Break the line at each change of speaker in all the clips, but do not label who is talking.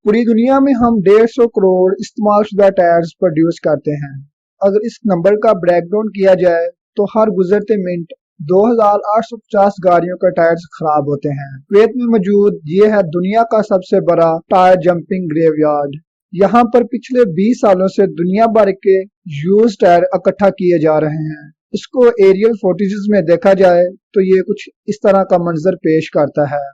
पूरी दुनिया में हम 150 करोड़ इस्तेमाल शुदा टायर्स प्रोड्यूस करते हैं। अगर इस नंबर का ब्रेकडाउन किया जाए तो हर गुजरते मिनट 2850 गाड़ियों का टायर्स खराब होते हैं। कुवैत में मौजूद ये है दुनिया का सबसे बड़ा टायर जंपिंग ग्रेवयार्ड। यहाँ पर पिछले 20 सालों से दुनिया भर के यूज टायर इकट्ठा किए जा रहे हैं। इसको एरियल फोटेजेस में देखा जाए तो ये कुछ इस तरह का मंजर पेश करता है।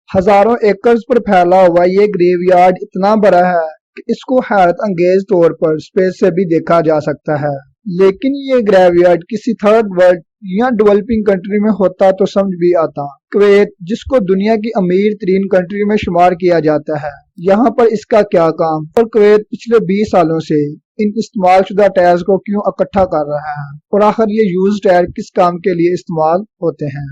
हजारों एकड़ पर फैला हुआ ये ग्रेवयार्ड इतना बड़ा है कि इसको हैरत अंगेज तौर पर स्पेस से भी देखा जा सकता है। लेकिन ये ग्रेवयार्ड किसी थर्ड वर्ल्ड या डेवलपिंग कंट्री में होता तो समझ भी आता। कुवैत, जिसको दुनिया की अमीर तरीन कंट्री में शुमार किया जाता है, यहाँ पर इसका क्या काम? और कुवैत पिछले 20 सालों से इन इस्तेमाल शुदा टायर्स को क्यों इकट्ठा कर रहा है, और आखिर ये यूज टायर किस काम के लिए इस्तेमाल होते हैं?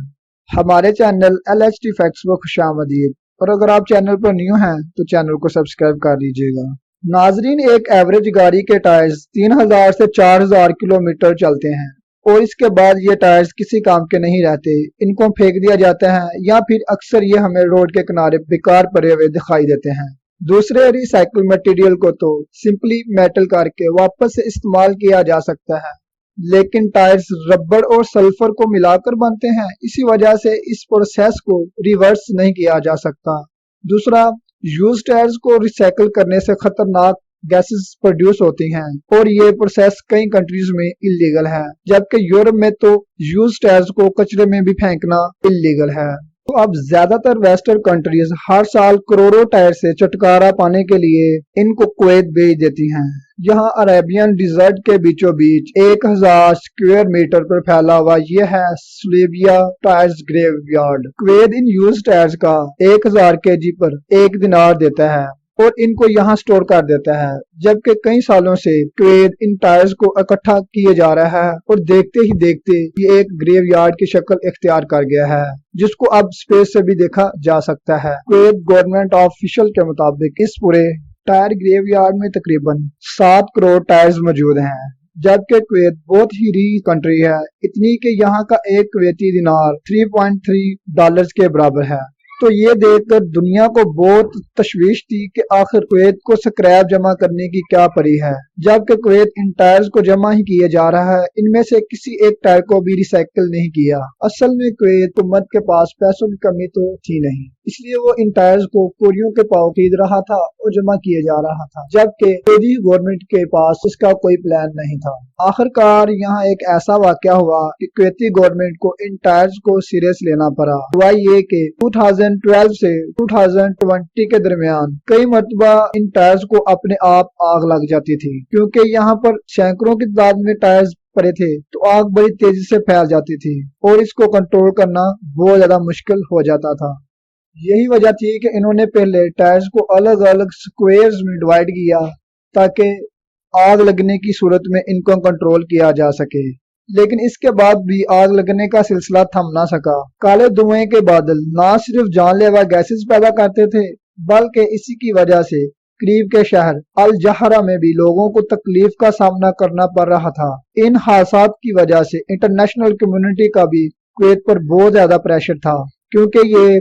हमारे चैनल LHT फैक्ट्स को खुशामदीद, और अगर आप चैनल पर न्यू हैं तो चैनल को सब्सक्राइब कर लीजिएगा। नाजरीन, एक एवरेज गाड़ी के टायर्स 3000 से 4000 किलोमीटर चलते हैं और इसके बाद ये टायर्स किसी काम के नहीं रहते। इनको फेंक दिया जाता है या फिर अक्सर ये हमें रोड के किनारे बेकार पड़े हुए दिखाई देते हैं। दूसरे रिसाइकल मटेरियल को तो सिंपली मेटल करके वापस से इस्तेमाल किया जा सकता है, लेकिन टायर्स रबड़ और सल्फर को मिलाकर बनते हैं। इसी वजह से इस प्रोसेस को रिवर्स नहीं किया जा सकता। दूसरा, यूज टायर्स को रिसाइकल करने से खतरनाक गैसेस प्रोड्यूस होती हैं और ये प्रोसेस कई कंट्रीज में इलीगल है, जबकि यूरोप में तो यूज टायर्स को कचरे में भी फेंकना इलीगल है। तो अब ज्यादातर वेस्टर्न कंट्रीज हर साल करोड़ों टायर से छुटकारा पाने के लिए इनको कुवैत भेज देती हैं। यहाँ अरेबियन डिजर्ट के बीचों बीच 1000 स्क्वायर मीटर पर फैला हुआ यह है Sulaibiya tyres graveyard. Kuwait in use tyres का 1000 केजी पर 1 दिनार देता है और इनको यहाँ स्टोर कर देता है, जबकि कई सालों से कुवैत इन टायर्स को इकट्ठा किए जा रहा है और देखते ही देखते ये एक ग्रेवयार्ड की शक्ल इख्तियार कर गया है, जिसको अब स्पेस से भी देखा जा सकता है। कुवैत गवर्नमेंट ऑफिशियल के मुताबिक इस पूरे टायर ग्रेवयार्ड में तकरीबन 7 करोड़ टायर्स मौजूद हैं, जबकि कुवैत बहुत ही रिच कंट्री है, इतनी कि यहाँ का एक कुवैती दिनार $3.3 के बराबर है। तो ये देखकर दुनिया को बहुत तशवीश थी कि आखिर कुवैत को स्क्रैप जमा करने की क्या पड़ी है, जबकि कुवैत इन टायर्स को जमा ही किए जा रहा है। इनमें से किसी एक टायर को भी रिसाइकिल नहीं किया। असल में कुवैत हुकूमत के पास पैसों की कमी तो थी नहीं, इसलिए वो इन टायर्स को कोरियों के पाव खरीद रहा था और जमा किए जा रहा था, जबकि सऊदी गवर्नमेंट के पास इसका कोई प्लान नहीं था। आखिरकार यहाँ एक ऐसा वाकया हुआ कि कुवैती गवर्नमेंट को इन टायर्स को सीरियस लेना पड़ा। हुआ ये कि 2012 से 2020 के दरमियान कई मरतबा इन टायर्स को अपने आप आग लग जाती थी, क्योंकि यहाँ पर सैकड़ों की तादाद में टायर्स पड़े थे तो आग बड़ी तेजी से फैल जाती थी और इसको कंट्रोल करना बहुत ज्यादा मुश्किल हो जाता था। यही वजह थी कि इन्होंने पहले टायर्स को अलग अलग स्क्वायर्स में डिवाइड किया ताकि आग लगने की सूरत में इनको कंट्रोल किया जा सके। लेकिन इसके बाद भी आग लगने का सिलसिला थम ना सका। काले धुएं के बादल ना सिर्फ जानलेवा गैसेस पैदा करते थे, बल्कि इसी की वजह से करीब के शहर अल जहरा में भी लोगों को तकलीफ का सामना करना पड़ रहा था। इन हादसात की वजह से इंटरनेशनल कम्युनिटी का भी कुवैत पर बहुत ज्यादा प्रेशर था, क्योंकि ये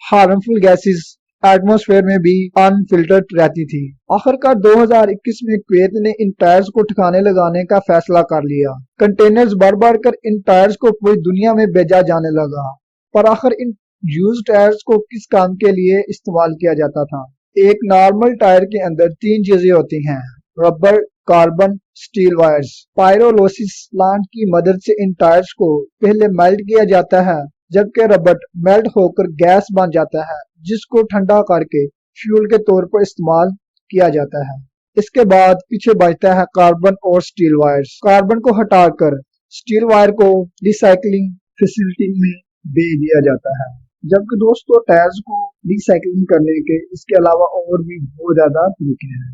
हार्मफुल गैसेस एटमॉस्फेयर में भी अनफिल्टर्ड रहती थी। आखिरकार 2021 में कुवैत ने इन टायर्स को ठिकाने लगाने का फैसला कर लिया। कंटेनर्स भर भर कर इन टायर्स को पूरी दुनिया में भेजा जाने लगा। पर आखिर इन यूज टायर्स को किस काम के लिए इस्तेमाल किया जाता था? एक नॉर्मल टायर के अंदर 3 चीजें होती हैं: rubber, carbon, steel wires. Pyrolysis plant की मदद से इन टायर्स को पहले मेल्ट किया जाता है, जबकि रबर मेल्ट होकर गैस बन जाता है, जिसको ठंडा करके फ्यूल के तौर पर इस्तेमाल किया जाता है। इसके बाद पीछे बचता है कार्बन और स्टील वायर्स। कार्बन को हटाकर स्टील वायर को रिसाइकलिंग फैसिलिटी में भेज दिया जाता है। जबकि दोस्तों, टायर्स को रिसाइकलिंग करने के इसके अलावा और भी बहुत ज्यादा तरीके हैं।